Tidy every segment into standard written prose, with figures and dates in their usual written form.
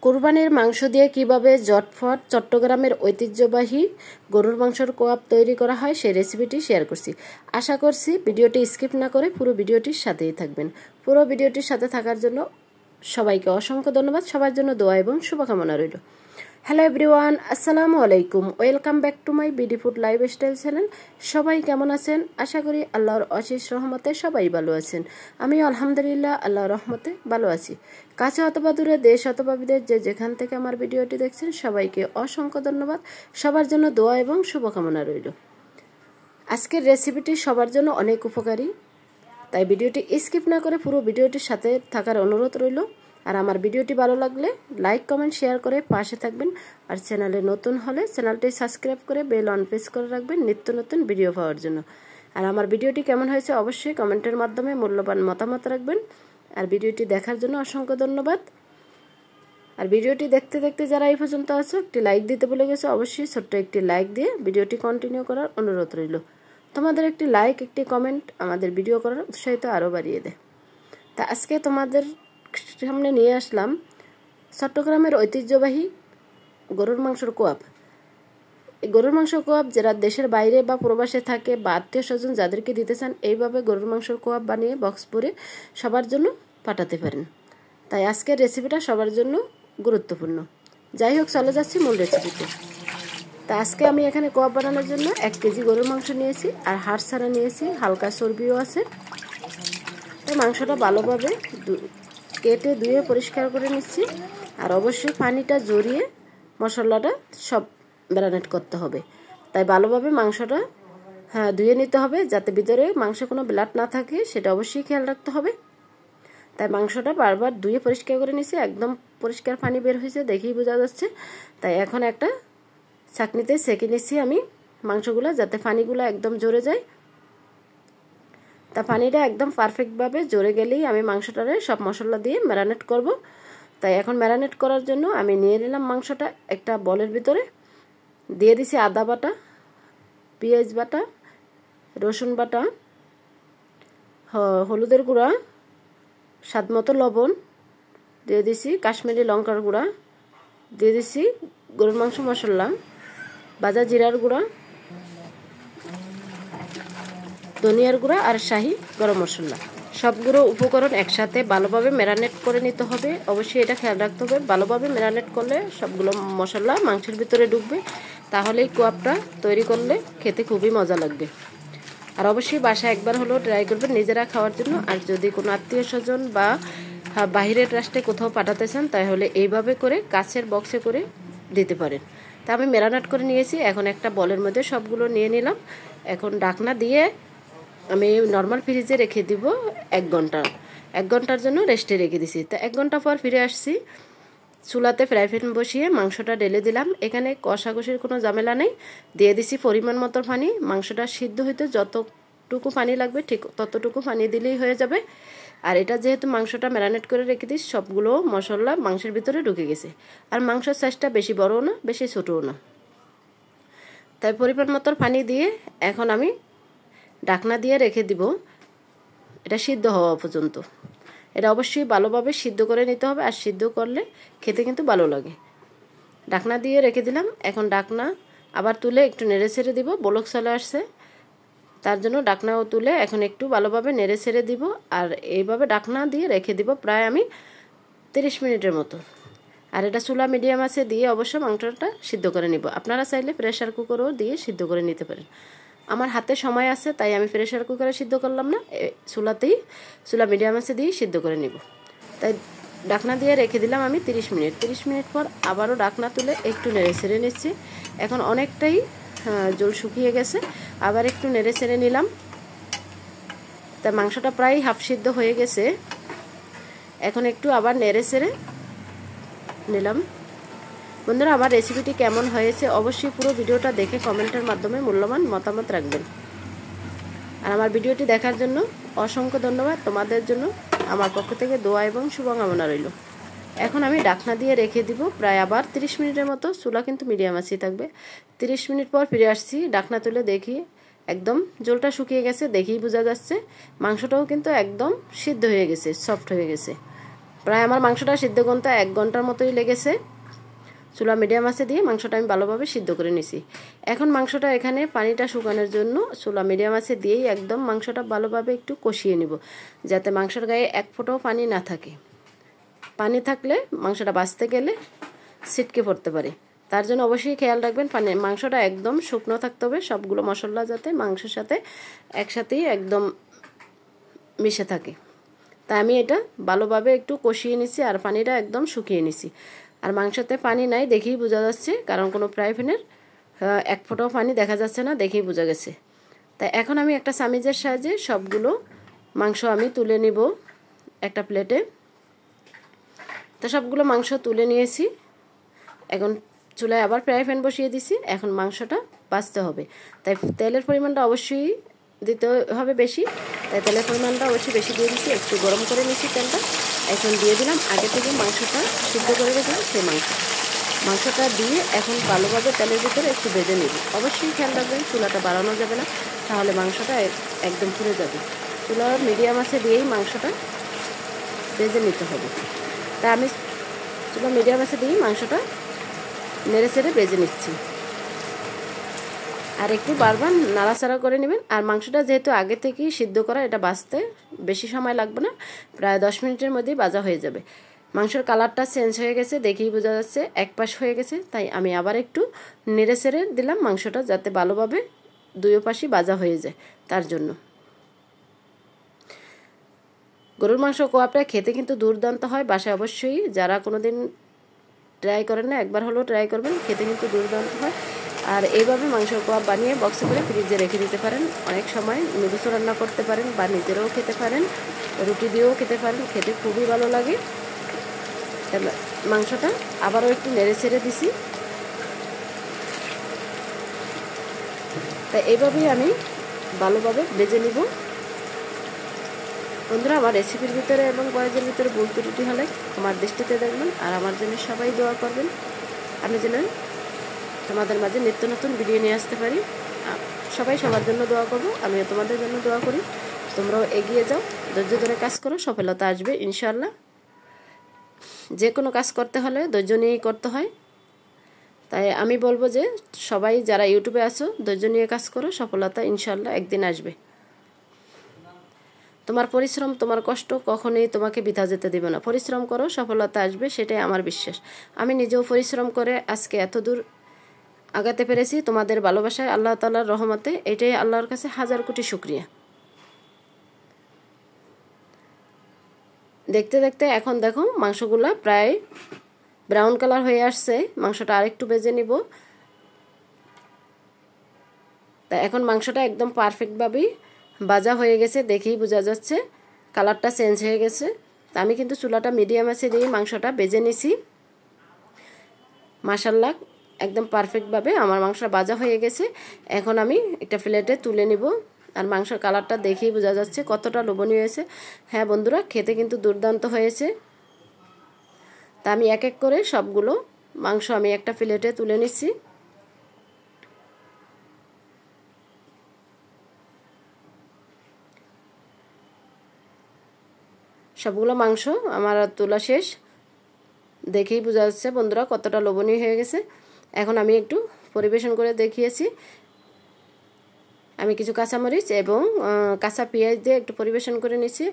কুরবানির মাংস দিয়ে কিভাবে ঝটফট চট্টগ্রামের ঐতিহ্যবাহী গরুর মাংসের কোয়াব তৈরি করা হয় সেই রেসিপিটি শেয়ার করছি। আশা করছি ভিডিওটি স্কিপ না করে পুরো ভিডিওটির সাথেই থাকবেন। পুরো ভিডিওটির সাথে থাকার জন্য সবাইকে অসংখ্য ধন্যবাদ। সবার জন্য দোয়া এবং শুভকামনা রইল। হ্যালো এভরিওয়ান, আসসালামু আলাইকুম। Welcome back to my BD food lifestyle channel. সবাই কেমন আছেন? আশা করি আল্লাহর অশেষ রহমতে সবাই ভালো আছেন। আমি আলহামদুলিল্লাহ আল্লাহর রহমতে ভালো আছি। কাছে অথবা দূরে, দেশ অথবা বিদেশ, যেখান থেকে আমার ভিডিওটি দেখছেন সবাইকে অসংখ্য ধন্যবাদ। সবার জন্য দোয়া এবং শুভকামনা রইল। আজকের রেসিপিটি সবার জন্য অনেক উপকারী, তাই ভিডিওটি স্কিপ না করে পুরো ভিডিওটির সাথে থাকার অনুরোধ রইল। আর আমার ভিডিওটি ভালো লাগলে লাইক কমেন্ট শেয়ার করে পাশে থাকবেন। আর চ্যানেলে নতুন হলে চ্যানেলটি সাবস্ক্রাইব করে বেল অন প্রেস করে রাখবেন নিত্য নতুন ভিডিও পাওয়ার জন্য। আর আমার ভিডিওটি কেমন হয়েছে অবশ্যই কমেন্টের মাধ্যমে মূল্যবান মতামত রাখবেন। আর ভিডিওটি দেখার জন্য অসংখ্য ধন্যবাদ। আর ভিডিওটি দেখতে দেখতে যারা এই পর্যন্ত আছো একটি লাইক দিতে ভুলে গেছো, অবশ্যই ছোট্ট একটি লাইক দিয়ে ভিডিওটি কন্টিনিউ করার অনুরোধ রইল। তোমাদের একটি লাইক একটি কমেন্ট আমাদের ভিডিও করার উৎসাহিত আরও বাড়িয়ে দেয়। তা আজকে তোমাদের সামনে নিয়ে আসলাম চট্টগ্রামের ঐতিহ্যবাহী গরুর মাংসের কোয়াব। এই গরুর মাংস কোয়াব যারা দেশের বাইরে বা প্রবাসে থাকে বা আত্মীয় স্বজন যাদেরকে দিতে চান, এইভাবে গরুর মাংসের কোয়াব বানিয়ে বক্স ভরে সবার জন্য পাঠাতে পারেন। তাই আজকের রেসিপিটা সবার জন্য গুরুত্বপূর্ণ। যাই হোক, চলে যাচ্ছি মূল রেসিপিতে। তা আজকে আমি এখানে কোয়াব বানানোর জন্য 1 কেজি গরুর মাংস নিয়েছি, আর হাড় ছাড়া নিয়েছি, হালকা চর্বিও আছে। তাই মাংসটা ভালোভাবে কেটে ধুয়ে পরিষ্কার করে নিচ্ছি। আর অবশ্যই পানিটা ঝরিয়ে মশলাটা সব ম্যারিনেট করতে হবে। তাই ভালোভাবে মাংসটা ধুয়ে নিতে হবে, যাতে ভিতরে মাংসে কোনো ব্লাড না থাকে, সেটা অবশ্যই খেয়াল রাখতে হবে। তাই মাংসটা বারবার ধুয়ে পরিষ্কার করে নিচ্ছি। একদম পরিষ্কার পানি বের হয়েছে, দেখেই বোঝা যাচ্ছে। তাই এখন একটা ছাঁকনিতে সেঁকে নিচ্ছি আমি মাংসগুলো, যাতে পানিগুলো একদম ঝরে যায়। তা পানিটা একদম পারফেক্টভাবে ঝরে গেলেই আমি মাংসটারে সব মশলা দিয়ে ম্যারিনেট করব। তাই এখন ম্যারিনেট করার জন্য আমি নিয়ে নিলাম মাংসটা একটা বলের ভিতরে, দিয়ে দিছি আদা বাটা, পেঁয়াজ বাটা, রসুন বাটা, হলুদের গুঁড়া, স্বাদ মতো লবণ, দিয়ে দিছি কাশ্মীরি লঙ্কার গুঁড়া, দিয়ে দিছি গরুর মাংস মশলা, ভাজা জিরার গুঁড়া, ধনিয়ার গুঁড়া আর শাহি গরম মশলা। সবগুলো উপকরণ একসাথে ভালোভাবে ম্যারিনেট করে নিতে হবে। অবশ্যই এটা খেয়াল রাখতে হবে, ভালোভাবে ম্যারিনেট করলে সবগুলো মশলা মাংসের ভিতরে ঢুকবে, তাহলেই কোয়াবটা তৈরি করলে খেতে খুবই মজা লাগবে। আর অবশ্যই বাসায় একবার হলেও ট্রাই করবেন নিজেরা খাওয়ার জন্য। আর যদি কোনো আত্মীয় স্বজন বা বাহিরের রাষ্ট্রে কোথাও পাঠাতে চান, তাহলে এইভাবে করে কাচের বক্সে করে দিতে পারেন। তা আমি ম্যারিনেট করে নিয়েছি, এখন একটা বলের মধ্যে সবগুলো নিয়ে নিলাম। এখন ঢাকনা দিয়ে আমি নর্মাল ফ্রিজে রেখে দিব 1 ঘন্টা। 1 ঘন্টার জন্য রেস্টে রেখে দিছি। তা 1 ঘন্টা পর ফিরে আসছি। চুলাতে ফ্রাই প্যান বসিয়ে মাংসটা ঢেলে দিলাম। এখানে কষাকষির কোনো ঝামেলা নেই। দিয়ে দিছি পরিমাণ মতো পানি। মাংসটা সিদ্ধ হইতে যতটুকু পানি লাগবে ঠিক ততটুকু পানি দিলেই হয়ে যাবে। আর এটা যেহেতু মাংসটা ম্যারিনেট করে রেখে দিস, সবগুলো মশলা মাংসের ভিতরে ঢুকে গেছে। আর মাংসের সাইজটা বেশি বড়ও না বেশি ছোটও না। তাই পরিমাণ মতো পানি দিয়ে এখন আমি ঢাকনা দিয়ে রেখে দিব এটা সিদ্ধ হওয়া পর্যন্ত। এটা অবশ্যই ভালোভাবে সিদ্ধ করে নিতে হবে, আর সিদ্ধ করলে খেতে কিন্তু ভালো লাগে। ঢাকনা দিয়ে রেখে দিলাম। এখন ঢাকনা আবার তুলে একটু নেড়ে ছেড়ে দিব, বলক চলে আসছে, তার জন্য ঢাকনাও তুলে এখন একটু ভালোভাবে নেড়ে ছেড়ে দিব। আর এইভাবে ঢাকনা দিয়ে রেখে দিব প্রায় আমি 30 মিনিটের মতো। আর এটা চুলা মিডিয়াম আছে দিয়ে অবশ্য মাংসটা সিদ্ধ করে নিব। আপনারা চাইলে প্রেশার কুকারও দিয়ে সিদ্ধ করে নিতে পারেন। আমার হাতে সময় আছে তাই আমি প্রেশার কুকারে সিদ্ধ করলাম না, চুলা মিডিয়াম আছে দিয়ে সিদ্ধ করে নিব। তাই ঢাকনা দিয়ে রেখে দিলাম আমি 30 মিনিট। 30 মিনিট পর আবারও ঢাকনা তুলে একটু নেড়ে ছেড়ে নিচ্ছি। এখন অনেকটাই জল শুকিয়ে গেছে, আবার একটু নেড়ে ছেড়ে নিলাম। তা মাংসটা প্রায় হাফ সিদ্ধ হয়ে গেছে। এখন একটু আবার নেড়ে ছেড়ে নিলাম। বন্ধুরা, আমার রেসিপিটি কেমন হয়েছে অবশ্যই পুরো ভিডিওটা দেখে কমেন্টের মাধ্যমে মূল্যবান মতামত রাখবেন। আর আমার ভিডিওটি দেখার জন্য অসংখ্য ধন্যবাদ। তোমাদের জন্য আমার পক্ষ থেকে দোয়া এবং শুভকামনা রইল। এখন আমি ঢাকনা দিয়ে রেখে দিব প্রায় আবার 30 মিনিটের মতো। চুলা কিন্তু মিডিয়াম আছেই থাকবে। 30 মিনিট পর ফিরে আসছি। ঢাকনা তুলে দেখি একদম জলটা শুকিয়ে গেছে, দেখেই বোঝা যাচ্ছে। মাংসটাও কিন্তু একদম সিদ্ধ হয়ে গেছে, সফট হয়ে গেছে। প্রায় আমার মাংসটা সিদ্ধ করতে 1 ঘন্টার মতোই লেগেছে। চুলা মিডিয়াম আঁচে দিয়ে মাংসটা আমি ভালোভাবে সিদ্ধ করে নিছি। এখন মাংসটা এখানে পানিটা শুকানোর জন্য চুলা মিডিয়াম আঁচে দিয়েই একদম মাংসটা ভালোভাবে একটু কষিয়ে নিব, যাতে মাংসের গায়ে 1 ফোঁটাও পানি না থাকে। পানি থাকলে মাংসটা ভাজতে গেলে ছিটকে পড়তে পারে, তার জন্য অবশ্যই খেয়াল রাখবেন মাংসটা একদম শুকনো থাকতে হবে, সবগুলো মশলা যাতে মাংসের সাথে একসাথেই একদম মিশে থাকে। তাই আমি এটা ভালোভাবে একটু কষিয়ে নিছি আর পানিটা একদম শুকিয়ে নিছি। আর মাংসতে পানি নাই দেখেই বোঝা যাচ্ছে, কারণ কোনো ফ্রাই প্যানের 1 ফোঁটাও পানি দেখা যাচ্ছে না, দেখেই বোঝা গেছে। তাই এখন আমি একটা চামিচের সাহায্যে সবগুলো মাংস আমি তুলে নিব একটা প্লেটে। তো সবগুলো মাংস তুলে নিয়েছি। এখন চুলায় আবার ফ্রাই প্যান বসিয়ে দিছি। এখন মাংসটা ভাজতে হবে, তাই তেলের পরিমাণটা অবশ্যই দিতে হবে বেশি। তাই তেলের পরিমাণটা অবশ্যই বেশি দিয়ে দিচ্ছি, একটু গরম করে নিচ্ছি তেলটা। এখন দিয়ে দিলাম আগে থেকে মাংসটা সিদ্ধ করে রেখেছিলাম সেই মাংসটা দিয়ে এখন ভালোভাবে তেলের ভিতরে একটু ভেজে নিব। অবশ্যই খেয়াল রাখবেন চুলাটা বাড়ানো যাবে না, তাহলে মাংসটা একদম পুড়ে যাবে। চুলা মিডিয়াম আঁচে দিয়েই মাংসটা ভেজে নিতে হবে। তাই আমি চুলা মিডিয়াম আঁচে দিয়েই মাংসটা নেড়ে চেড়ে ভেজে নিচ্ছি। আর একটু বারবার নাড়াচাড়া করে নেবেন। আর মাংসটা যেহেতু আগে থেকেই সিদ্ধ করা, এটা ভাজতে বেশি সময় লাগবে না, প্রায় 10 মিনিটের মধ্যেই ভাজা হয়ে যাবে। মাংসের কালারটা চেঞ্জ হয়ে গেছে, দেখেই বোঝা যাচ্ছে এক পাশ হয়ে গেছে। তাই আমি আবার একটু নেড়ে চেড়ে দিলাম মাংসটা, যাতে ভালোভাবে দুই পাশই ভাজা হয়ে যায়। তার জন্য গরুর মাংস কোয়াবটা খেতে কিন্তু দুর্দান্ত হয়। বাসায় অবশ্যই যারা কোনোদিন ট্রাই করেন না, একবার হলেও ট্রাই করবেন, খেতে কিন্তু দুর্দান্ত হয়। আর এইভাবে মাংসের কোয়াব বানিয়ে বক্সে করে ফ্রিজে রেখে দিতে পারেন। অনেক সময় নুডলস রান্না করতে পারেন বা নিজেরাও খেতে পারেন, রুটি দিয়েও খেতে পারেন, খেতে খুবই ভালো লাগে। মাংসটা আবারও একটু নেড়ে ছেড়ে দিছি। তাই এইভাবেই আমি ভালোভাবে ভেজে নিব। বন্ধুরা, আমার রেসিপির ভিতরে এবং বয়েজের ভিতরে ভুল ত্রুটি হলে আমার দৃষ্টিতে দেখবেন। আর আমার জন্য সবাই দোয়া করবেন, আমি যেন তোমাদের মাঝে নিত্য নতুন ভিডিও নিয়ে আসতে পারি। সবাই সবার জন্য দোয়া করবো, আমিও তোমাদের জন্য দোয়া করি। তোমরাও এগিয়ে যাও, ধৈর্য ধরে কাজ করো, সফলতা আসবে ইনশাআল্লাহ। যে কোনো কাজ করতে হলে ধৈর্য নিয়েই করতে হয়। তাই আমি বলবো যে সবাই যারা ইউটিউবে আছো, ধৈর্য নিয়ে কাজ করো, সফলতা ইনশাআল্লাহ একদিন আসবে। তোমার পরিশ্রম, তোমার কষ্ট কখনোই তোমাকে বৃথা যেতে দেবে না। পরিশ্রম করো, সফলতা আসবে, সেটাই আমার বিশ্বাস। আমি নিজেও পরিশ্রম করে আজকে এত দূর আগাতে পেরেছি তোমাদের ভালোবাসায়, আল্লাহ তাআলার রহমতে। এটাই আল্লাহর কাছে হাজার কোটি শুকরিয়া। দেখতে দেখতে এখন দেখো মাংসগুলা প্রায় ব্রাউন কালার হয়ে আসছে। মাংসটা আরেকটু ভেজে নিব। তা এখন মাংসটা একদম পারফেক্টভাবেই ভাজা হয়ে গেছে, দেখেই বোঝা যাচ্ছে কালারটা চেঞ্জ হয়ে গেছে। তা আমি কিন্তু চুলাটা মিডিয়াম আছে দিয়ে মাংসটা ভেজে নিছি। মাশাআল্লাহ একদম পারফেক্টভাবে আমার মাংসটা ভাজা হয়ে গেছে। এখন আমি একটা প্লেটে তুলে নিব। আর মাংসের কালারটা দেখেই বোঝা যাচ্ছে কতটা লোভনীয় হয়েছে। হ্যাঁ বন্ধুরা, খেতে কিন্তু দুর্দান্ত হয়েছে। তা আমি এক এক করে সবগুলো মাংস আমি একটা প্লেটে তুলে নিচ্ছি। সবগুলো মাংস আমার তোলা শেষ, দেখেই বোঝা যাচ্ছে বন্ধুরা কতটা লোভনীয় হয়ে গেছে। এখন আমি একটু পরিবেশন করে দেখিয়েছি। আমি কিছু কাঁচামরিচ এবং কাঁচা পেঁয়াজ দিয়ে একটু পরিবেশন করে নিচ্ছি।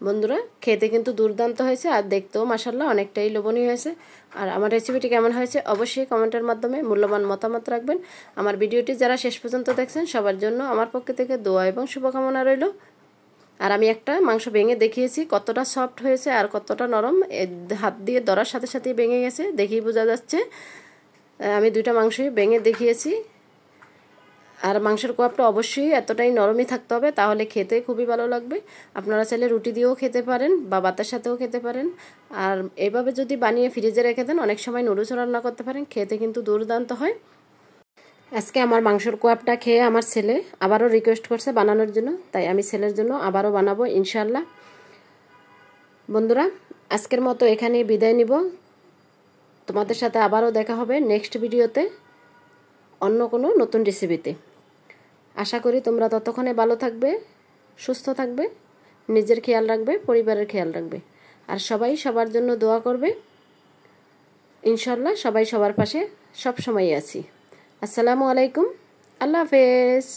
বন্ধুরা, খেতে কিন্তু দুর্দান্ত হয়েছে আর দেখতেও মাশাআল্লাহ অনেকটাই লোভনীয় হয়েছে। আর আমার রেসিপিটি কেমন হয়েছে অবশ্যই কমেন্টের মাধ্যমে মূল্যবান মতামত রাখবেন। আমার ভিডিওটি যারা শেষ পর্যন্ত দেখছেন সবার জন্য আমার পক্ষ থেকে দোয়া এবং শুভকামনা রইল। আর আমি একটা মাংস ভেঙে দেখিয়েছি কতটা সফট হয়েছে আর কতটা নরম, হাত দিয়ে ধরার সাথে সাথেই ভেঙে গেছে, দেখেই বোঝা যাচ্ছে। আমি দুইটা মাংসই ভেঙে দেখিয়েছি। আর মাংসের কোয়াবটা অবশ্যই এতটাই নরমই থাকতে হবে, তাহলে খেতে খুবই ভালো লাগবে। আপনারা চাইলে রুটি দিয়েও খেতে পারেন বা ভাতের সাথেও খেতে পারেন। আর এভাবে যদি বানিয়ে ফ্রিজে রেখে দেন অনেক সময় নুডলস রান্না করতে পারেন, খেতে কিন্তু দুর্দান্ত হয়। আজকে আমার মাংসের কোয়াবটা খেয়ে আমার ছেলে আবারও রিকোয়েস্ট করছে বানানোর জন্য, তাই আমি ছেলের জন্য আবারও বানাবো ইনশাআল্লাহ। বন্ধুরা, আজকের মতো এখানেই বিদায় নিব। তোমাদের সাথে আবারও দেখা হবে নেক্সট ভিডিওতে অন্য কোনো নতুন রেসিপিতে। আশা করি তোমরা ততক্ষণে ভালো থাকবে, সুস্থ থাকবে, নিজের খেয়াল রাখবে, পরিবারের খেয়াল রাখবে। আর সবাই সবার জন্য দোয়া করবে। ইনশাল্লাহ সবাই সবার পাশে সব সময়ই আছি। আসসালামু আলাইকুম, আল্লাহ হাফেজ।